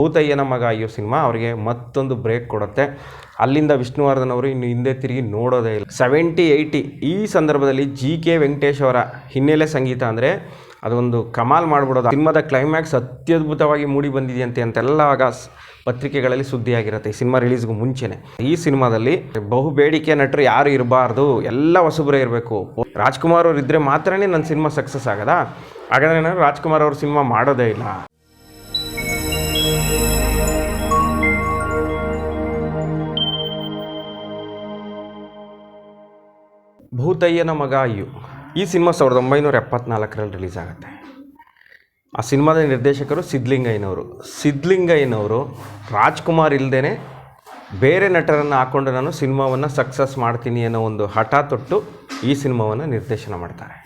ಭೂತಯ್ಯನ ಮಗ ಅಯ್ಯೋ ಸಿನಿಮಾ ಅವರಿಗೆ ಮತ್ತೊಂದು ಬ್ರೇಕ್ ಕೊಡುತ್ತೆ. ಅಲ್ಲಿಂದ ವಿಷ್ಣುವರ್ಧನ್ ಅವರು ಇನ್ನು ಹಿಂದೆ ತಿರುಗಿ ನೋಡೋದೇ ಇಲ್ಲ. 70-80 ಈ ಸಂದರ್ಭದಲ್ಲಿ GK ವೆಂಕಟೇಶ್ ಅವರ ಹಿನ್ನೆಲೆ ಸಂಗೀತ ಅಂದರೆ ಅದೊಂದು ಕಮಾಲ್ ಮಾಡಿಬಿಡೋದು. ಸಿನಿಮಾದ ಕ್ಲೈಮ್ಯಾಕ್ಸ್ ಅತ್ಯದ್ಭುತವಾಗಿ ಮೂಡಿ ಬಂದಿದೆಯಂತೆ ಅಂತೆಲ್ಲ ಆಗ ಪತ್ರಿಕೆಗಳಲ್ಲಿ ಸುದ್ದಿಯಾಗಿರುತ್ತೆ ಈ ಸಿನಿಮಾ ರಿಲೀಸ್ಗೂ ಮುಂಚೆನೆ. ಈ ಸಿನಿಮಾದಲ್ಲಿ ಬಹುಬೇಡಿಕೆ ನಟರು ಯಾರು ಇರಬಾರ್ದು, ಎಲ್ಲ ಹೊಸಬರೇ ಇರಬೇಕು. ರಾಜ್ಕುಮಾರ್ ಅವರು ಇದ್ದರೆ ಮಾತ್ರನೇ ನನ್ನ ಸಿನಿಮಾ ಸಕ್ಸಸ್ ಆಗೋದಾ? ಹಾಗಾದರೆ ನಾನು ರಾಜ್ಕುಮಾರ್ ಅವ್ರ ಸಿನಿಮಾ ಮಾಡೋದೇ ಇಲ್ಲ. ಭೂತಯ್ಯನ ಮಗ ಅಯ್ಯು ಈ ಸಿನಿಮಾ 1974ರಲ್ಲಿ ರಿಲೀಸ್ ಆಗುತ್ತೆ. ಆ ಸಿನಿಮಾದ ನಿರ್ದೇಶಕರು ಸಿದ್ಲಿಂಗಯ್ಯನವರು ರಾಜ್ಕುಮಾರ್ ಇಲ್ಲದೇ ಬೇರೆ ನಟರನ್ನು ಹಾಕ್ಕೊಂಡು ನಾನು ಸಿನಿಮಾವನ್ನು ಸಕ್ಸಸ್ ಮಾಡ್ತೀನಿ ಅನ್ನೋ ಒಂದು ಹಠ ತೊಟ್ಟು ಈ ಸಿನಿಮಾವನ್ನು ನಿರ್ದೇಶನ ಮಾಡ್ತಾರೆ.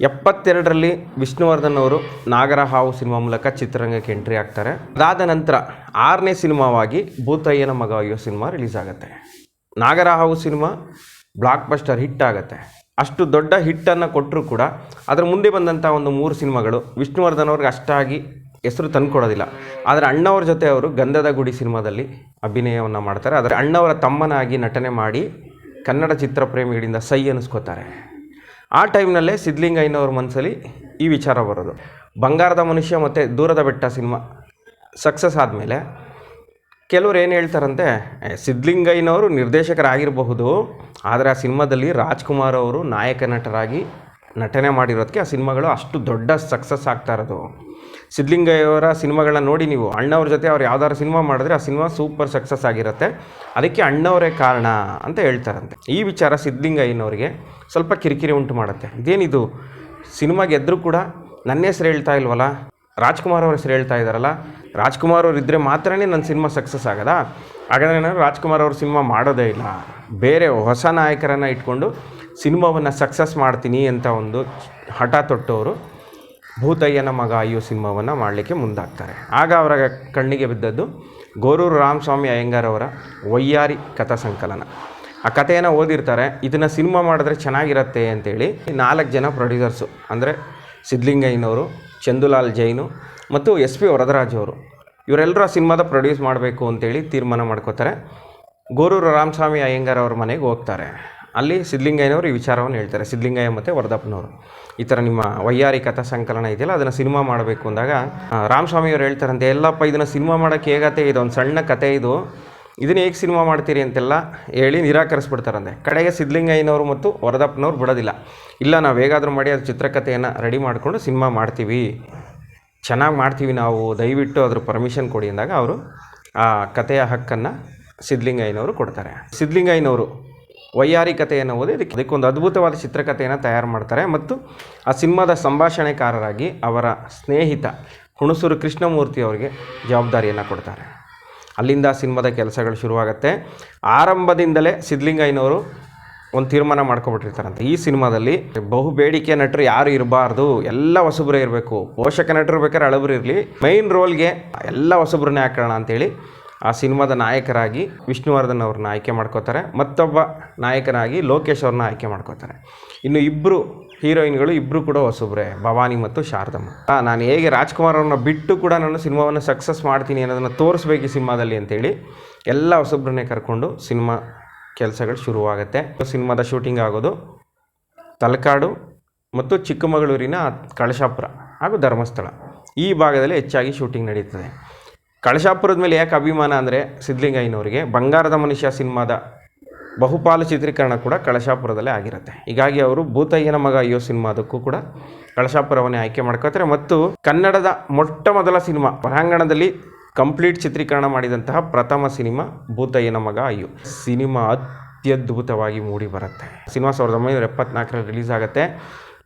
72ರಲ್ಲಿ ವಿಷ್ಣುವರ್ಧನ್ ಅವರು ನಾಗರಹಾವು ಸಿನಿಮಾ ಮೂಲಕ ಚಿತ್ರರಂಗಕ್ಕೆ ಎಂಟ್ರಿ ಆಗ್ತಾರೆ. ಅದಾದ ನಂತರ 6ನೇ ಸಿನಿಮಾವಾಗಿ ಭೂತಯ್ಯನ ಮಗ ಅಯ್ಯೋ ಸಿನಿಮಾ ರಿಲೀಸ್ ಆಗುತ್ತೆ. ನಾಗರಹಾವು ಸಿನಿಮಾ ಬ್ಲಾಕ್ ಬಸ್ಟರ್ ಹಿಟ್ ಆಗುತ್ತೆ. ಅಷ್ಟು ದೊಡ್ಡ ಹಿಟ್ಟನ್ನು ಕೊಟ್ಟರೂ ಕೂಡ ಅದರ ಮುಂದೆ ಬಂದಂಥ ಒಂದು 3 ಸಿನಿಮಾಗಳು ವಿಷ್ಣುವರ್ಧನ್ ಅವ್ರಿಗೆ ಅಷ್ಟಾಗಿ ಹೆಸರು ತಂದುಕೊಡೋದಿಲ್ಲ. ಆದರೆ ಅಣ್ಣವ್ರ ಜೊತೆ ಅವರು ಗಂಧದ ಗುಡಿ ಸಿನಿಮಾದಲ್ಲಿ ಅಭಿನಯವನ್ನು ಮಾಡ್ತಾರೆ. ಆದರೆ ಅಣ್ಣವರ ತಮ್ಮನಾಗಿ ನಟನೆ ಮಾಡಿ ಕನ್ನಡ ಚಿತ್ರಪ್ರೇಮಿಗಳಿಂದ ಸೈ ಅನ್ನಿಸ್ಕೋತಾರೆ. ಆ ಟೈಮ್ನಲ್ಲೇ ಸಿದ್ಲಿಂಗಯ್ಯನವ್ರ ಮನಸ್ಸಲ್ಲಿ ಈ ವಿಚಾರ ಬರೋದು. ಬಂಗಾರದ ಮನುಷ್ಯ ಮತ್ತು ದೂರದ ಬೆಟ್ಟ ಸಿನಿಮಾ ಸಕ್ಸಸ್ ಆದಮೇಲೆ ಕೆಲವ್ರು ಏನು ಹೇಳ್ತಾರಂತೆ, ಸಿದ್ಲಿಂಗಯ್ಯನವರು ನಿರ್ದೇಶಕರಾಗಿರಬಹುದು, ಆದರೆ ಆ ಸಿನಿಮಾದಲ್ಲಿ ರಾಜ್ಕುಮಾರ್ ಅವರು ನಾಯಕ ನಟರಾಗಿ ನಟನೆ ಮಾಡಿರೋದಕ್ಕೆ ಆ ಸಿನಿಮಾಗಳು ಅಷ್ಟು ದೊಡ್ಡ ಸಕ್ಸಸ್ ಆಗ್ತಾ ಇರೋದು. ಸಿದ್ಲಿಂಗಯ್ಯವರ ಸಿನಿಮಾಗಳನ್ನ ನೋಡಿ ನೀವು, ಅಣ್ಣವ್ರ ಜೊತೆ ಅವ್ರು ಯಾವ್ದಾದ್ರು ಸಿನಿಮಾ ಮಾಡಿದ್ರೆ ಆ ಸಿನಿಮಾ ಸೂಪರ್ ಸಕ್ಸಸ್ ಆಗಿರುತ್ತೆ, ಅದಕ್ಕೆ ಅಣ್ಣವರೇ ಕಾರಣ ಅಂತ ಹೇಳ್ತಾರಂತೆ. ಈ ವಿಚಾರ ಸಿದ್ಲಿಂಗಯ್ಯನವರಿಗೆ ಸ್ವಲ್ಪ ಕಿರಿಕಿರಿ ಉಂಟು ಮಾಡುತ್ತೆ. ಇದೇನಿದು, ಸಿನಿಮಾ ಗೆದ್ದರೂ ಕೂಡ ನನ್ನ ಹೆಸರು ಹೇಳ್ತಾ ಇಲ್ವಲ್ಲ, ರಾಜ್ಕುಮಾರ್ ಅವ್ರ ಹೆಸರು ಹೇಳ್ತಾ ಇದ್ದಾರಲ್ಲ, ರಾಜ್ಕುಮಾರ್ ಅವ್ರು ಇದ್ದರೆ ಮಾತ್ರನೇ ನನ್ನ ಸಿನಿಮಾ ಸಕ್ಸಸ್ ಆಗೋದಾ? ಹಾಗಾದರೆ ನಾನು ರಾಜ್ಕುಮಾರ್ ಅವ್ರ ಸಿನಿಮಾ ಮಾಡೋದೇ ಇಲ್ಲ, ಬೇರೆ ಹೊಸ ನಾಯಕರನ್ನು ಇಟ್ಕೊಂಡು ಸಿನಿಮಾವನ್ನು ಸಕ್ಸಸ್ ಮಾಡ್ತೀನಿ ಅಂತ ಒಂದು ಹಠ ತೊಟ್ಟವರು ಭೂತಯ್ಯನ ಮಗ ಅಯ್ಯೋ ಸಿನಿಮಾವನ್ನು ಮಾಡಲಿಕ್ಕೆ ಮುಂದಾಗ್ತಾರೆ. ಆಗ ಅವರ ಕಣ್ಣಿಗೆ ಬಿದ್ದದ್ದು ಗೋರೂರು ರಾಮಸ್ವಾಮಿ ಅಯ್ಯಂಗಾರ್ ಅವರ ವೈಯಾರಿ ಕಥಾ ಸಂಕಲನ. ಆ ಕಥೆಯನ್ನು ಓದಿರ್ತಾರೆ, ಇದನ್ನು ಸಿನಿಮಾ ಮಾಡಿದ್ರೆ ಚೆನ್ನಾಗಿರುತ್ತೆ ಅಂತೇಳಿ 4 ಜನ ಪ್ರೊಡ್ಯೂಸರ್ಸು ಅಂದರೆ ಸಿದ್ಲಿಂಗಯ್ಯನವರು, ಚಂದುಲಾಲ್ ಜೈನು ಮತ್ತು SP ವರದರಾಜ್ ಅವರು, ಇವರೆಲ್ಲರೂ ಆ ಸಿನಿಮಾದ ಪ್ರೊಡ್ಯೂಸ್ ಮಾಡಬೇಕು ಅಂತೇಳಿ ತೀರ್ಮಾನ ಮಾಡ್ಕೋತಾರೆ. ಗೋರೂರು ರಾಮಸ್ವಾಮಿ ಅಯ್ಯಂಗಾರ್ ಅವ್ರ ಮನೆಗೆ ಹೋಗ್ತಾರೆ. ಅಲ್ಲಿ ಸಿದ್ಲಿಂಗಯ್ಯನವರು ಈ ವಿಚಾರವನ್ನು ಹೇಳ್ತಾರೆ. ಸಿದ್ಲಿಂಗಯ್ಯ ಮತ್ತು ವರದಪ್ಪನವರು ಈ ಥರ ನಿಮ್ಮ ವೈಯಾರಿ ಕಥಾ ಸಂಕಲನ ಇದೆಯಲ್ಲ ಅದನ್ನು ಸಿನಿಮಾ ಮಾಡಬೇಕು ಅಂದಾಗ ರಾಮಸ್ವಾಮಿಯವರು ಹೇಳ್ತಾರಂತೆ, ಎಲ್ಲಪ್ಪ ಇದನ್ನು ಸಿನಿಮಾ ಮಾಡೋಕ್ಕೆ ಹೇಗತ್ತೆ, ಇದೊಂದು ಸಣ್ಣ ಕತೆ, ಇದನ್ನು ಹೇಗೆ ಸಿನಿಮಾ ಮಾಡ್ತೀರಿ ಅಂತೆಲ್ಲ ಹೇಳಿ ನಿರಾಕರಿಸ್ಬಿಡ್ತಾರಂತೆ. ಕಡೆಗೆ ಸಿದ್ಲಿಂಗಯ್ಯನವರು ಮತ್ತು ವರದಪ್ಪನವ್ರು ಬಿಡೋದಿಲ್ಲ, ಇಲ್ಲ ನಾವು ಹೇಗಾದರೂ ಮಾಡಿ ಅದು ಚಿತ್ರಕಥೆಯನ್ನು ರೆಡಿ ಮಾಡಿಕೊಂಡು ಸಿನಿಮಾ ಮಾಡ್ತೀವಿ, ಚೆನ್ನಾಗಿ ಮಾಡ್ತೀವಿ ನಾವು, ದಯವಿಟ್ಟು ಅದ್ರ ಪರ್ಮಿಷನ್ ಕೊಡಿ ಅಂದಾಗ ಅವರು ಆ ಕಥೆಯ ಹಕ್ಕನ್ನು ಸಿದ್ಲಿಂಗಯ್ಯನವರು ಕೊಡ್ತಾರೆ. ಸಿದ್ಲಿಂಗಯ್ಯನವರು ವೈಯಾರಿ ಕಥೆಯನ್ನು ಓದಿ ಅದಕ್ಕೊಂದು ಅದ್ಭುತವಾದ ಚಿತ್ರಕಥೆಯನ್ನು ತಯಾರು ಮಾಡ್ತಾರೆ ಮತ್ತು ಆ ಸಿನಿಮಾದ ಸಂಭಾಷಣೆಕಾರರಾಗಿ ಅವರ ಸ್ನೇಹಿತ ಹುಣಸೂರು ಕೃಷ್ಣಮೂರ್ತಿ ಅವರಿಗೆ ಜವಾಬ್ದಾರಿಯನ್ನು ಕೊಡ್ತಾರೆ. ಅಲ್ಲಿಂದ ಸಿನಿಮಾದ ಕೆಲಸಗಳು ಶುರುವಾಗುತ್ತೆ. ಆರಂಭದಿಂದಲೇ ಸಿದ್ಲಿಂಗಯ್ಯನವರು ಒಂದು ತೀರ್ಮಾನ ಮಾಡ್ಕೊಬಿಟ್ಟಿರ್ತಾರಂತೆ, ಈ ಸಿನಿಮಾದಲ್ಲಿ ಬಹುಬೇಡಿಕೆ ನಟರು ಯಾರು ಇರಬಾರ್ದು, ಎಲ್ಲ ಹೊಸಬರೇ ಇರಬೇಕು, ಪೋಷಕ ನಟರು ಬೇಕಾದ್ರೆ ಹಳಬರು ಇರಲಿ, ಮೈನ್ ರೋಲ್ಗೆ ಎಲ್ಲ ಹೊಸಬ್ರನ್ನೇ ಹಾಕೋಣ ಅಂತೇಳಿ ಆ ಸಿನಿಮಾದ ನಾಯಕರಾಗಿ ವಿಷ್ಣುವರ್ಧನ್ ಅವ್ರನ್ನ ಆಯ್ಕೆ ಮಾಡ್ಕೋತಾರೆ. ಮತ್ತೊಬ್ಬ ನಾಯಕನಾಗಿ ಲೋಕೇಶ್ ಅವ್ರನ್ನ ಆಯ್ಕೆ ಮಾಡ್ಕೋತಾರೆ. ಇನ್ನು 2 ಹೀರೋಯಿನ್ಗಳು, 2 ಕೂಡ ಹೊಸಬ್ರೆ, ಭವಾನಿ ಮತ್ತು ಶಾರದಮ್ಮ. ನಾನು ಹೇಗೆ ರಾಜ್ಕುಮಾರ್ ಅವ್ರನ್ನ ಬಿಟ್ಟು ಕೂಡ ನಾನು ಸಿನಿಮಾವನ್ನು ಸಕ್ಸಸ್ ಮಾಡ್ತೀನಿ ಅನ್ನೋದನ್ನು ತೋರಿಸ್ಬೇಕು ಈ ಸಿನಿಮಾದಲ್ಲಿ ಅಂತೇಳಿ ಎಲ್ಲ ಹೊಸಬ್ರನ್ನೇ ಕರ್ಕೊಂಡು ಸಿನಿಮಾ ಕೆಲಸಗಳು ಶುರುವಾಗುತ್ತೆ. ಸಿನಿಮಾದ ಶೂಟಿಂಗ್ ಆಗೋದು ತಲಕಾಡು ಮತ್ತು ಚಿಕ್ಕಮಗಳೂರಿನ ಕಳಶಾಪುರ ಹಾಗೂ ಧರ್ಮಸ್ಥಳ ಈ ಭಾಗದಲ್ಲಿ ಹೆಚ್ಚಾಗಿ ಶೂಟಿಂಗ್ ನಡೀತದೆ. ಕಳಶಾಪುರದ ಮೇಲೆ ಯಾಕೆ ಅಭಿಮಾನ ಅಂದರೆ ಸಿದ್ಲಿಂಗಯ್ಯನವರಿಗೆ ಬಂಗಾರದ ಮನುಷ್ಯ ಸಿನಿಮಾದ ಬಹುಪಾಲು ಚಿತ್ರೀಕರಣ ಕೂಡ ಕಳಶಾಪುರದಲ್ಲೇ ಆಗಿರುತ್ತೆ. ಹೀಗಾಗಿ ಅವರು ಭೂತಯ್ಯನ ಮಗ ಅಯ್ಯೋ ಸಿನಿಮಾದಕ್ಕೂ ಕೂಡ ಕಳಶಾಪುರವನ್ನೇ ಆಯ್ಕೆ ಮಾಡ್ಕೋತಾರೆ. ಮತ್ತು ಕನ್ನಡದ ಮೊಟ್ಟ ಮೊದಲ ಸಿನಿಮಾ ಹೊರಾಂಗಣದಲ್ಲಿ ಕಂಪ್ಲೀಟ್ ಚಿತ್ರೀಕರಣ ಮಾಡಿದಂತಹ ಪ್ರಥಮ ಸಿನಿಮಾ ಭೂತಯ್ಯನ ಮಗ ಅಯ್ಯೋ ಸಿನಿಮಾ ಅತ್ಯದ್ಭುತವಾಗಿ ಮೂಡಿ ಬರುತ್ತೆ. ಸಿನಿಮಾ 1974ರಲ್ಲಿ ರಿಲೀಸ್ ಆಗುತ್ತೆ.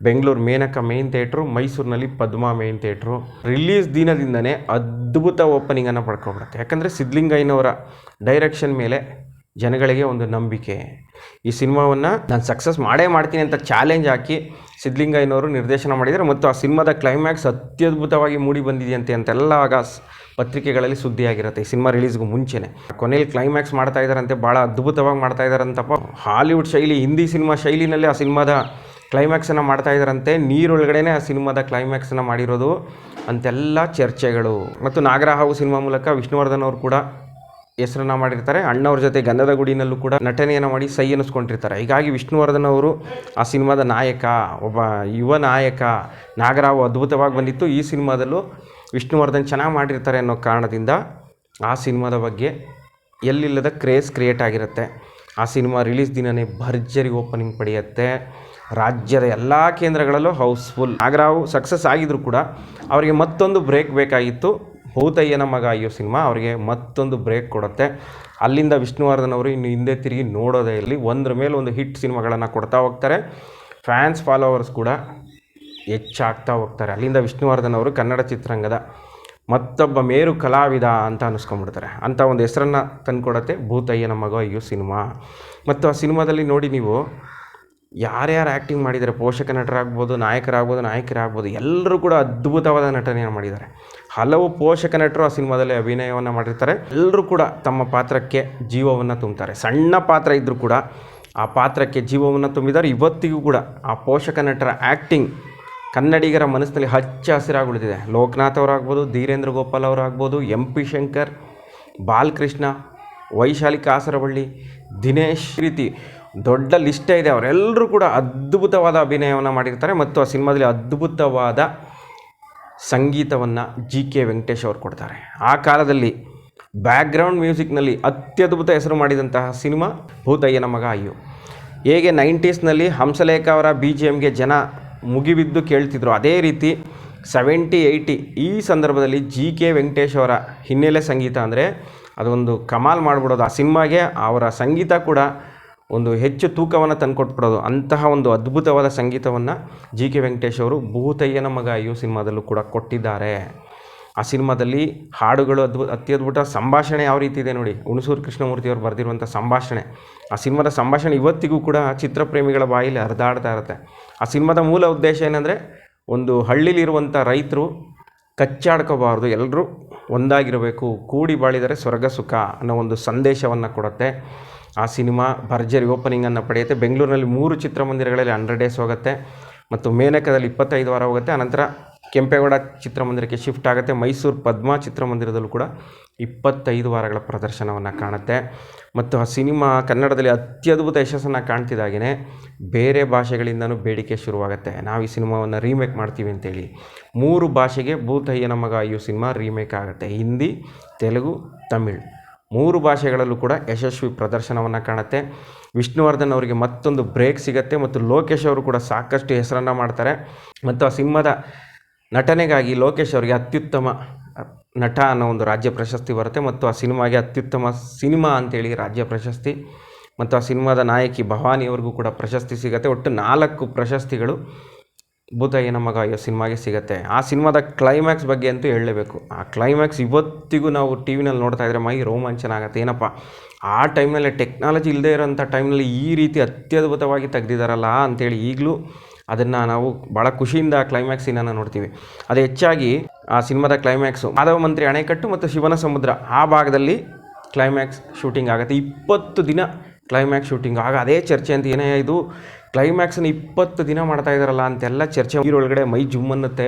ಬೆಂಗಳೂರು ಮೇನಕ ಮೇನ್ ಥಿಯೇಟ್ರು, ಮೈಸೂರಿನಲ್ಲಿ ಪದ್ಮ ಮೇನ್ ಥಿಯೇಟ್ರು. ರಿಲೀಸ್ ದಿನದಿಂದನೇ ಅದ್ಭುತ ಓಪನಿಂಗನ್ನು ಪಡ್ಕೊಬಿಡುತ್ತೆ. ಯಾಕಂದರೆ ಸಿದ್ಲಿಂಗಯ್ಯನವರ ಡೈರೆಕ್ಷನ್ ಮೇಲೆ ಜನಗಳಿಗೆ ಒಂದು ನಂಬಿಕೆ. ಈ ಸಿನಿಮಾವನ್ನು ನಾನು ಸಕ್ಸಸ್ ಮಾಡೇ ಮಾಡ್ತೀನಿ ಅಂತ ಚಾಲೆಂಜ್ ಹಾಕಿ ಸಿದ್ಲಿಂಗಯ್ಯನವರು ನಿರ್ದೇಶನ ಮಾಡಿದ್ದಾರೆ ಮತ್ತು ಆ ಸಿನಿಮಾದ ಕ್ಲೈಮ್ಯಾಕ್ಸ್ ಅತ್ಯದ್ಭುತವಾಗಿ ಮೂಡಿ ಬಂದಿದೆಯಂತೆ ಅಂತೆಲ್ಲ ಆಗ ಪತ್ರಿಕೆಗಳಲ್ಲಿ ಸುದ್ದಿಯಾಗಿರುತ್ತೆ ಈ ಸಿನಿಮಾ ರಿಲೀಸ್ಗೂ ಮುಂಚೆನೇ. ಕೊನೆಯಲ್ಲಿ ಕ್ಲೈಮ್ಯಾಕ್ಸ್ ಮಾಡ್ತಾ ಇದ್ದಾರಂತೆ, ಭಾಳ ಅದ್ಭುತವಾಗಿ ಮಾಡ್ತಾ ಇದ್ದಾರಂತಪ್ಪ. ಹಾಲಿವುಡ್ ಶೈಲಿ, ಹಿಂದಿ ಸಿನಿಮಾ ಶೈಲಿನಲ್ಲಿ ಆ ಸಿನಿಮಾದ ಕ್ಲೈಮ್ಯಾಕ್ಸನ್ನು ಮಾಡ್ತಾ ಇದ್ದಾರಂತೆ. ನೀರೊಳಗಡೆ ಆ ಸಿನಿಮಾದ ಕ್ಲೈಮ್ಯಾಕ್ಸನ್ನು ಮಾಡಿರೋದು ಅಂತೆಲ್ಲ ಚರ್ಚೆಗಳು. ಮತ್ತು ನಾಗರಹಾವು ಸಿನಿಮಾ ಮೂಲಕ ವಿಷ್ಣುವರ್ಧನ್ ಅವರು ಕೂಡ ಹೆಸರನ್ನು ಮಾಡಿರ್ತಾರೆ. ಅಣ್ಣವ್ರ ಜೊತೆ ಗಂಧದ ಗುಡಿನಲ್ಲೂ ಕೂಡ ನಟನೆಯನ್ನು ಮಾಡಿ ಸೈ ಅನ್ನಿಸ್ಕೊಂಡಿರ್ತಾರೆ. ಹೀಗಾಗಿ ವಿಷ್ಣುವರ್ಧನ್ ಅವರು ಆ ಸಿನಿಮಾದ ನಾಯಕ, ಒಬ್ಬ ಯುವ ನಾಯಕ. ನಾಗರಹಾವು ಅದ್ಭುತವಾಗಿ ಬಂದಿತ್ತು. ಈ ಸಿನಿಮಾದಲ್ಲೂ ವಿಷ್ಣುವರ್ಧನ್ ಚೆನ್ನಾಗಿ ಮಾಡಿರ್ತಾರೆ ಅನ್ನೋ ಕಾರಣದಿಂದ ಆ ಸಿನಿಮಾದ ಬಗ್ಗೆ ಎಲ್ಲಿಲ್ಲದ ಕ್ರೇಜ್ ಕ್ರಿಯೇಟ್ ಆಗಿರುತ್ತೆ. ಆ ಸಿನಿಮಾ ರಿಲೀಸ್ ದಿನವೇ ಭರ್ಜರಿ ಓಪನಿಂಗ್ ಪಡೆಯುತ್ತೆ. ರಾಜ್ಯದ ಎಲ್ಲ ಕೇಂದ್ರಗಳಲ್ಲೂ ಹೌಸ್ಫುಲ್. ನಾಗರಹಾವು ಸಕ್ಸಸ್ ಆಗಿದ್ರು ಕೂಡ ಅವರಿಗೆ ಮತ್ತೊಂದು ಬ್ರೇಕ್ ಬೇಕಾಗಿತ್ತು. ಭೂತಯ್ಯನ ಮಗ ಅಯ್ಯೋ ಸಿನಿಮಾ ಅವರಿಗೆ ಮತ್ತೊಂದು ಬ್ರೇಕ್ ಕೊಡುತ್ತೆ. ಅಲ್ಲಿಂದ ವಿಷ್ಣುವರ್ಧನ್ ಅವರು ಇನ್ನು ಹಿಂದೆ ತಿರುಗಿ ನೋಡೋದೇ ಇಲ್ಲಿ ಒಂದ್ರ ಮೇಲೆ ಒಂದು ಹಿಟ್ ಸಿನಿಮಾಗಳನ್ನು ಕೊಡ್ತಾ ಹೋಗ್ತಾರೆ. ಫ್ಯಾನ್ಸ್ ಫಾಲೋವರ್ಸ್ ಕೂಡ ಹೆಚ್ಚಾಗ್ತಾ ಹೋಗ್ತಾರೆ. ಅಲ್ಲಿಂದ ವಿಷ್ಣುವರ್ಧನ್ ಅವರು ಕನ್ನಡ ಚಿತ್ರರಂಗದ ಮತ್ತೊಬ್ಬ ಮೇರು ಕಲಾವಿದ ಅಂತ ಅನ್ನಿಸ್ಕೊಂಡ್ಬಿಡ್ತಾರೆ. ಅಂಥ ಒಂದು ಹೆಸರನ್ನು ತಂದುಕೊಡುತ್ತೆ ಭೂತಯ್ಯನ ಮಗ ಅಯ್ಯೋ ಸಿನಿಮಾ. ಮತ್ತು ಆ ಸಿನಿಮಾದಲ್ಲಿ ನೋಡಿ ನೀವು ಯಾರ್ಯಾರು ಆ್ಯಕ್ಟಿಂಗ್ ಮಾಡಿದ್ದಾರೆ, ಪೋಷಕ ನಟರಾಗ್ಬೋದು, ನಾಯಕರಾಗ್ಬೋದು, ಎಲ್ಲರೂ ಕೂಡ ಅದ್ಭುತವಾದ ನಟನೆಯನ್ನು ಮಾಡಿದ್ದಾರೆ. ಹಲವು ಪೋಷಕ ನಟರು ಆ ಸಿನಿಮಾದಲ್ಲಿ ಅಭಿನಯವನ್ನು ಮಾಡಿರ್ತಾರೆ. ಎಲ್ಲರೂ ಕೂಡ ತಮ್ಮ ಪಾತ್ರಕ್ಕೆ ಜೀವವನ್ನು ತುಂಬ್ತಾರೆ. ಸಣ್ಣ ಪಾತ್ರ ಇದ್ದರೂ ಕೂಡ ಆ ಪಾತ್ರಕ್ಕೆ ಜೀವವನ್ನು ತುಂಬಿದ್ದಾರೆ. ಇವತ್ತಿಗೂ ಕೂಡ ಆ ಪೋಷಕ ನಟರ ಆ್ಯಕ್ಟಿಂಗ್ ಕನ್ನಡಿಗರ ಮನಸ್ಸಿನಲ್ಲಿ ಹಚ್ಚ ಹಸಿರಾಗಿ ಉಳಿದಿದೆ. ಲೋಕನಾಥ್ ಅವರಾಗ್ಬೋದು, ಧೀರೇಂದ್ರ ಗೋಪಾಲ್ ಅವರಾಗ್ಬೋದು, MP ಶಂಕರ್, ಬಾಲಕೃಷ್ಣ, ವೈಶಾಲಿ ಕಾಸರವಳ್ಳಿ, ದಿನೇಶ್, ರೀತಿ ದೊಡ್ಡ ಲಿಸ್ಟೇ ಇದೆ. ಅವರೆಲ್ಲರೂ ಕೂಡ ಅದ್ಭುತವಾದ ಅಭಿನಯವನ್ನು ಮಾಡಿರ್ತಾರೆ. ಮತ್ತು ಆ ಸಿನಿಮಾದಲ್ಲಿ ಅದ್ಭುತವಾದ ಸಂಗೀತವನ್ನು GK ವೆಂಕಟೇಶ್ ಅವರು ಕೊಡ್ತಾರೆ. ಆ ಕಾಲದಲ್ಲಿ ಬ್ಯಾಕ್ಗ್ರೌಂಡ್ ಮ್ಯೂಸಿಕ್ನಲ್ಲಿ ಅತ್ಯದ್ಭುತ ಹೆಸರು ಮಾಡಿದಂತಹ ಸಿನಿಮಾ ಭೂತಯ್ಯನ ಮಗ ಅಯ್ಯೋ. ಹೇಗೆ 90ಸ್ನಲ್ಲಿ ಹಂಸಲೇಖ ಅವರ BGMಗೆ ಜನ ಮುಗಿಬಿದ್ದು ಕೇಳ್ತಿದ್ರು, ಅದೇ ರೀತಿ 70, 80 ಈ ಸಂದರ್ಭದಲ್ಲಿ GK ವೆಂಕಟೇಶ್ ಅವರ ಹಿನ್ನೆಲೆ ಸಂಗೀತ ಅಂದರೆ ಅದೊಂದು ಕಮಾಲ್ ಮಾಡಿಬಿಡೋದು. ಆ ಸಿನಿಮಾಗೆ ಅವರ ಸಂಗೀತ ಕೂಡ ಒಂದು ಹೆಚ್ಚು ತೂಕವನ್ನು ತಂದುಕೊಟ್ಬಿಡೋದು. ಅಂತಹ ಒಂದು ಅದ್ಭುತವಾದ ಸಂಗೀತವನ್ನು GK ವೆಂಕಟೇಶ್ ಅವರು ಭೂತಯ್ಯನ ಮಗ ಅಯ್ಯೋ ಸಿನಿಮಾದಲ್ಲೂ ಕೂಡ ಕೊಟ್ಟಿದ್ದಾರೆ. ಆ ಸಿನಿಮಾದಲ್ಲಿ ಹಾಡುಗಳು ಅತ್ಯದ್ಭುತ. ಸಂಭಾಷಣೆ ಯಾವ ರೀತಿ ಇದೆ ನೋಡಿ, ಹುಣಸೂರು ಕೃಷ್ಣಮೂರ್ತಿಯವರು ಬರೆದಿರುವಂಥ ಸಂಭಾಷಣೆ. ಆ ಸಿನಿಮಾದ ಸಂಭಾಷಣೆ ಇವತ್ತಿಗೂ ಕೂಡ ಚಿತ್ರಪ್ರೇಮಿಗಳ ಬಾಯಲ್ಲಿ ಹರಿದಾಡ್ತಾ ಇರುತ್ತೆ. ಆ ಸಿನಿಮಾದ ಮೂಲ ಉದ್ದೇಶ ಏನಂದರೆ, ಒಂದು ಹಳ್ಳಿಲಿರುವಂಥ ರೈತರು ಕಚ್ಚಾಡ್ಕೋಬಾರ್ದು, ಎಲ್ಲರೂ ಒಂದಾಗಿರಬೇಕು, ಕೂಡಿ ಬಾಳಿದರೆ ಸ್ವರ್ಗ ಸುಖ ಅನ್ನೋ ಒಂದು ಸಂದೇಶವನ್ನು ಕೊಡುತ್ತೆ. ಆ ಸಿನಿಮಾ ಭರ್ಜರಿ ಓಪನಿಂಗನ್ನು ಪಡೆಯುತ್ತೆ. ಬೆಂಗಳೂರಿನಲ್ಲಿ 3 ಚಿತ್ರಮಂದಿರಗಳಲ್ಲಿ 100 ಡೇಸ್ ಹೋಗುತ್ತೆ. ಮತ್ತು ಮೇನಕದಲ್ಲಿ 25 ವಾರ ಹೋಗುತ್ತೆ. ಆನಂತರ ಕೆಂಪೇಗೌಡ ಚಿತ್ರಮಂದಿರಕ್ಕೆ ಶಿಫ್ಟ್ ಆಗುತ್ತೆ. ಮೈಸೂರು ಪದ್ಮ ಚಿತ್ರಮಂದಿರದಲ್ಲೂ ಕೂಡ 25 ವಾರಗಳ ಪ್ರದರ್ಶನವನ್ನು ಕಾಣುತ್ತೆ. ಮತ್ತು ಆ ಸಿನಿಮಾ ಕನ್ನಡದಲ್ಲಿ ಅತ್ಯದ್ಭುತ ಯಶಸ್ಸನ್ನು ಕಾಣ್ತಿದ್ದಾಗೇ ಬೇರೆ ಭಾಷೆಗಳಿಂದನೂ ಬೇಡಿಕೆ ಶುರುವಾಗುತ್ತೆ. ನಾವು ಈ ಸಿನಿಮಾವನ್ನು ರೀಮೇಕ್ ಮಾಡ್ತೀವಿ ಅಂತೇಳಿ 3 ಭಾಷೆಗೆ ಭೂತಯ್ಯನ ಮಗ ಅಯ್ಯೋ ಸಿನಿಮಾ ರೀಮೇಕ್ ಆಗುತ್ತೆ. ಹಿಂದಿ, ತೆಲುಗು, ತಮಿಳ್ 3 ಭಾಷೆಗಳಲ್ಲೂ ಕೂಡ ಯಶಸ್ವಿ ಪ್ರದರ್ಶನವನ್ನು ಕಾಣುತ್ತೆ. ವಿಷ್ಣುವರ್ಧನ್ ಅವರಿಗೆ ಮತ್ತೊಂದು ಬ್ರೇಕ್ ಸಿಗುತ್ತೆ. ಮತ್ತು ಲೋಕೇಶ್ ಅವರು ಕೂಡ ಸಾಕಷ್ಟು ಹೆಸರನ್ನು ಮಾಡ್ತಾರೆ. ಮತ್ತು ಆ ಸಿನಿಮಾದ ನಟನೆಗಾಗಿ ಲೋಕೇಶ್ ಅವರಿಗೆ ಅತ್ಯುತ್ತಮ ನಟ ಅನ್ನೋ ಒಂದು ರಾಜ್ಯ ಪ್ರಶಸ್ತಿ ಬರುತ್ತೆ. ಮತ್ತು ಆ ಸಿನಿಮಾಗೆ ಅತ್ಯುತ್ತಮ ಸಿನಿಮಾ ಅಂತೇಳಿ ರಾಜ್ಯ ಪ್ರಶಸ್ತಿ. ಮತ್ತು ಆ ಸಿನಿಮಾದ ನಾಯಕಿ ಭವಾನಿಯವ್ರಿಗೂ ಕೂಡ ಪ್ರಶಸ್ತಿ ಸಿಗುತ್ತೆ. ಒಟ್ಟು 4 ಪ್ರಶಸ್ತಿಗಳು ಭೂತಯ್ಯನ ಮಗ ಅಯ್ಯೋ ಸಿನಿಮಾಗೆ ಸಿಗುತ್ತೆ. ಆ ಸಿನಿಮಾದ ಕ್ಲೈಮ್ಯಾಕ್ಸ್ ಬಗ್ಗೆ ಅಂತೂ ಹೇಳಲೇಬೇಕು. ಆ ಕ್ಲೈಮ್ಯಾಕ್ಸ್ ಇವತ್ತಿಗೂ ನಾವು TVನಲ್ಲಿ ನೋಡ್ತಾ ಇದ್ದರೆ ಮೈ ರೋಮಾಂಚನ ಆಗುತ್ತೆ. ಏನಪ್ಪ, ಆ ಟೈಮ್ನಲ್ಲಿ ಟೆಕ್ನಾಲಜಿ ಇಲ್ಲದೆ ಇರೋಂಥ ಟೈಮ್ನಲ್ಲಿ ಈ ರೀತಿ ಅತ್ಯದ್ಭುತವಾಗಿ ತೆಗೆದಿದ್ದಾರಲ್ಲ ಅಂಥೇಳಿ ಈಗಲೂ ಅದನ್ನು ನಾವು ಭಾಳ ಖುಷಿಯಿಂದ ಕ್ಲೈಮ್ಯಾಕ್ಸ್ ಸೀನನ್ನು ನೋಡ್ತೀವಿ. ಅದು ಹೆಚ್ಚಾಗಿ ಆ ಸಿನಿಮಾದ ಕ್ಲೈಮ್ಯಾಕ್ಸು ಮಾಧವ ಮಂತ್ರಿ ಅಣೆಕಟ್ಟು ಮತ್ತು ಶಿವನ ಸಮುದ್ರ ಆ ಭಾಗದಲ್ಲಿ ಕ್ಲೈಮ್ಯಾಕ್ಸ್ ಶೂಟಿಂಗ್ ಆಗುತ್ತೆ. 20 ದಿನ ಕ್ಲೈಮ್ಯಾಕ್ಸ್ ಶೂಟಿಂಗ್. ಆಗ ಅದೇ ಚರ್ಚೆ ಅಂತ, ಏನೇ ಇದು ಕ್ಲೈಮ್ಯಾಕ್ಸನ್ನು 20 ದಿನ ಮಾಡ್ತಾ ಇದ್ದಾರಲ್ಲ ಅಂತೆಲ್ಲ ಚರ್ಚೆ. ನೀರೊಳಗಡೆ ಮೈ ಜುಮ್ ಅನ್ನುತ್ತೆ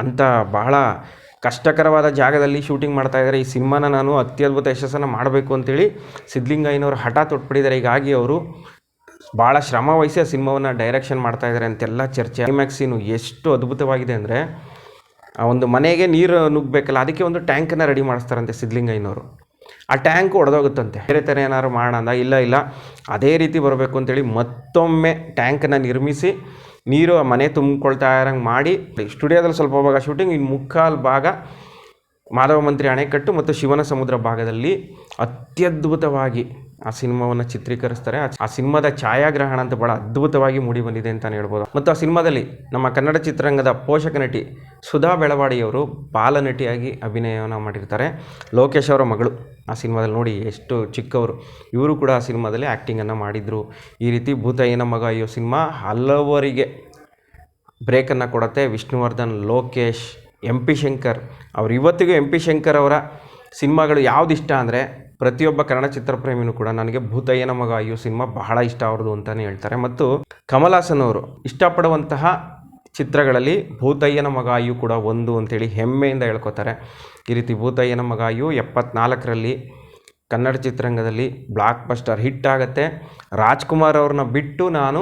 ಅಂತ ಬಹಳ ಕಷ್ಟಕರವಾದ ಜಾಗದಲ್ಲಿ ಶೂಟಿಂಗ್ ಮಾಡ್ತಾಯಿದ್ದಾರೆ. ಈ ಸಿನಿಮಾನ ನಾನು ಅತ್ಯದ್ಭುತ ಯಶಸ್ಸನ್ನು ಮಾಡಬೇಕು ಅಂತೇಳಿ ಸಿದ್ಧಲಿಂಗಯ್ಯನವರು ಹಠ ತೊಟ್ಬಿಟ್ಟಿದ್ದಾರೆ. ಹೀಗಾಗಿ ಅವರು ಭಾಳ ಶ್ರಮ ವಹಿಸಿ ಆ ಸಿನಿಮಾವನ್ನು ಡೈರೆಕ್ಷನ್ ಮಾಡ್ತಾಯಿದ್ದಾರೆ ಅಂತೆಲ್ಲ ಚರ್ಚೆ. ಕ್ಲೈಮ್ಯಾಕ್ಸ್ ಸೀನು ಎಷ್ಟು ಅದ್ಭುತವಾಗಿದೆ ಅಂದರೆ, ಒಂದು ಮನೆಗೆ ನೀರು ನುಗ್ಗಬೇಕಲ್ಲ, ಅದಕ್ಕೆ ಒಂದು ಟ್ಯಾಂಕನ್ನು ರೆಡಿ ಮಾಡಿಸ್ತಾರಂತೆ ಸಿದ್ಧಲಿಂಗಯ್ಯನವರು. ಆ ಟ್ಯಾಂಕು ಒಡೆದೋಗುತ್ತಂತೆ. ಬೇರೆ ಥರ ಏನಾದ್ರು ಮಾಡೋಣ ಅಂದ, ಇಲ್ಲ ಅದೇ ರೀತಿ ಬರಬೇಕು ಅಂತೇಳಿ ಮತ್ತೊಮ್ಮೆ ಟ್ಯಾಂಕನ್ನು ನಿರ್ಮಿಸಿ ನೀರು ಆ ಮನೆ ತುಂಬಿಕೊಳ್ತಾ ಇರೋಂಗೆ ಮಾಡಿ ಸ್ಟುಡಿಯೋದಲ್ಲಿ ಸ್ವಲ್ಪ ಭಾಗ ಶೂಟಿಂಗ್, ಇನ್ನು ಮುಕ್ಕಾಲು ಭಾಗ ಮಾಧವ ಮಂತ್ರಿ ಅಣೆಕಟ್ಟು ಮತ್ತು ಶಿವನ ಸಮುದ್ರ ಭಾಗದಲ್ಲಿ ಅತ್ಯದ್ಭುತವಾಗಿ ಆ ಸಿನಿಮಾವನ್ನು ಚಿತ್ರೀಕರಿಸ್ತಾರೆ. ಆ ಸಿನಿಮಾದ ಛಾಯಾಗ್ರಹಣ ಅಂತ ಭಾಳ ಅದ್ಭುತವಾಗಿ ಮೂಡಿ ಬಂದಿದೆ ಅಂತಲೇ ಹೇಳ್ಬೋದು. ಮತ್ತು ಆ ಸಿನಿಮಾದಲ್ಲಿ ನಮ್ಮ ಕನ್ನಡ ಚಿತ್ರರಂಗದ ಪೋಷಕ ನಟಿ ಸುಧಾ ಬೆಳವಾಡಿಯವರು ಬಾಲನಟಿಯಾಗಿ ಅಭಿನಯವನ್ನು ಮಾಡಿರ್ತಾರೆ. ಲೋಕೇಶ್ ಅವರ ಮಗಳು ಆ ಸಿನಿಮಾದಲ್ಲಿ ನೋಡಿ ಎಷ್ಟು ಚಿಕ್ಕವರು, ಇವರು ಕೂಡ ಆ ಸಿನಿಮಾದಲ್ಲಿ ಆ್ಯಕ್ಟಿಂಗನ್ನು ಮಾಡಿದರು. ಈ ರೀತಿ ಭೂತಯ್ಯನ ಮಗ ಅಯ್ಯೋ ಸಿನಿಮಾ ಹಲವರಿಗೆ ಬ್ರೇಕನ್ನು ಕೊಡುತ್ತೆ. ವಿಷ್ಣುವರ್ಧನ್, ಲೋಕೇಶ್, MP ಶಂಕರ್ ಅವರು ಇವತ್ತಿಗೂ MP ಶಂಕರ್ ಅವರ ಸಿನಿಮಾಗಳು ಯಾವ್ದು ಇಷ್ಟ ಅಂದರೆ, ಪ್ರತಿಯೊಬ್ಬ ಕನ್ನಡ ಚಿತ್ರಪ್ರೇಮಿನೂ ಕೂಡ ನನಗೆ ಭೂತಯ್ಯನ ಮಗ ಅಯ್ಯೋ ಸಿನಿಮಾ ಬಹಳ ಇಷ್ಟ ಅವ್ರದ್ದು ಅಂತಲೇ ಹೇಳ್ತಾರೆ. ಮತ್ತು ಕಮಲ್ ಹಾಸನ್ ಅವರು ಇಷ್ಟಪಡುವಂತಹ ಚಿತ್ರಗಳಲ್ಲಿ ಭೂತಯ್ಯನ ಮಗ ಅಯ್ಯು ಕೂಡ ಒಂದು ಅಂತೇಳಿ ಹೆಮ್ಮೆಯಿಂದ ಹೇಳ್ಕೊತಾರೆ. ಈ ರೀತಿ ಭೂತಯ್ಯನ ಮಗ ಅಯ್ಯು 74ರಲ್ಲಿ ಕನ್ನಡ ಚಿತ್ರರಂಗದಲ್ಲಿ ಬ್ಲಾಕ್ ಬಸ್ಟರ್ ಹಿಟ್ ಆಗುತ್ತೆ. ರಾಜ್ಕುಮಾರ್ ಅವ್ರನ್ನ ಬಿಟ್ಟು ನಾನು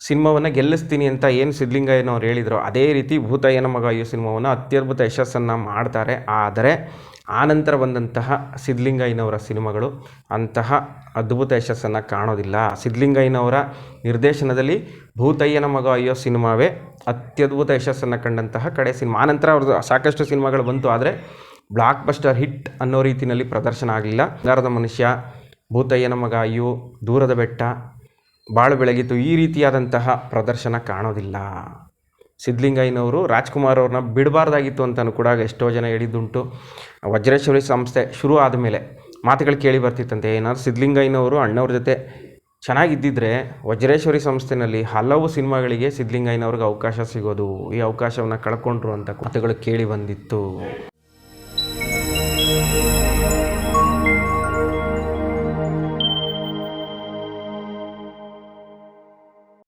ಸಿನಿಮಾವನ್ನು ಗೆಲ್ಲಿಸ್ತೀನಿ ಅಂತ ಏನು ಸಿದ್ಧಲಿಂಗಯ್ಯನವ್ರು ಹೇಳಿದರು, ಅದೇ ರೀತಿ ಭೂತಯ್ಯನ ಮಗ ಅಯ್ಯು ಸಿನಿಮಾವನ್ನು ಅತ್ಯದ್ಭುತ ಯಶಸ್ಸನ್ನು ಮಾಡ್ತಾರೆ. ಆದರೆ ಆನಂತರ ಬಂದಂತಹ ಸಿದ್ಧಲಿಂಗಯ್ಯನವರ ಸಿನಿಮಾಗಳು ಅಂತಹ ಅದ್ಭುತ ಯಶಸ್ಸನ್ನು ಕಾಣೋದಿಲ್ಲ. ಸಿದ್ಧಲಿಂಗಯ್ಯನವರ ನಿರ್ದೇಶನದಲ್ಲಿ ಭೂತಯ್ಯನ ಮಗ ಅಯ್ಯೋ ಸಿನಿಮಾವೇ ಅತ್ಯದ್ಭುತ ಯಶಸ್ಸನ್ನು ಕಂಡಂತಹ ಕಡೆ ಸಿನಿಮಾ. ಆನಂತರ ಅವ್ರದ್ದು ಸಾಕಷ್ಟು ಸಿನಿಮಾಗಳು ಬಂತು, ಆದರೆ ಬ್ಲಾಕ್ ಬಸ್ಟರ್ ಹಿಟ್ ಅನ್ನೋ ರೀತಿಯಲ್ಲಿ ಪ್ರದರ್ಶನ ಆಗಲಿಲ್ಲ. ಬಂಗಾರದ ಮನುಷ್ಯ, ಭೂತಯ್ಯನ ಮಗ ಅಯ್ಯು, ದೂರದ ಬೆಟ್ಟ, ಬಾಳು ಬೆಳಗಿತು ಈ ರೀತಿಯಾದಂತಹ ಪ್ರದರ್ಶನ ಕಾಣೋದಿಲ್ಲ. ಸಿದ್ಧಲಿಂಗಯ್ಯನವರು ರಾಜ್ಕುಮಾರ್ ಅವ್ರನ್ನ ಬಿಡಬಾರ್ದಾಗಿತ್ತು ಅಂತಲೂ ಕೂಡ ಎಷ್ಟೋ ಜನ ಹೇಳಿದ್ದುಂಟು. ವಜ್ರೇಶ್ವರಿ ಸಂಸ್ಥೆ ಶುರು ಆದಮೇಲೆ ಮಾತುಗಳು ಕೇಳಿ ಬರ್ತಿತ್ತಂತೆ, ಏನಾದ್ರು ಸಿದ್ಧಲಿಂಗಯ್ಯನವರು ಅಣ್ಣವ್ರ ಜೊತೆ ಚೆನ್ನಾಗಿದ್ದಿದ್ರೆ ವಜ್ರೇಶ್ವರಿ ಸಂಸ್ಥೆಯಲ್ಲಿ ಹಲವು ಸಿನಿಮಾಗಳಿಗೆ ಸಿದ್ಧಲಿಂಗಯ್ಯನವ್ರಿಗೆ ಅವಕಾಶ ಸಿಗೋದು, ಈ ಅವಕಾಶವನ್ನು ಕಳ್ಕೊಂಡ್ರು ಅಂತ ಮಾತುಗಳು ಕೇಳಿ ಬಂದಿತ್ತು.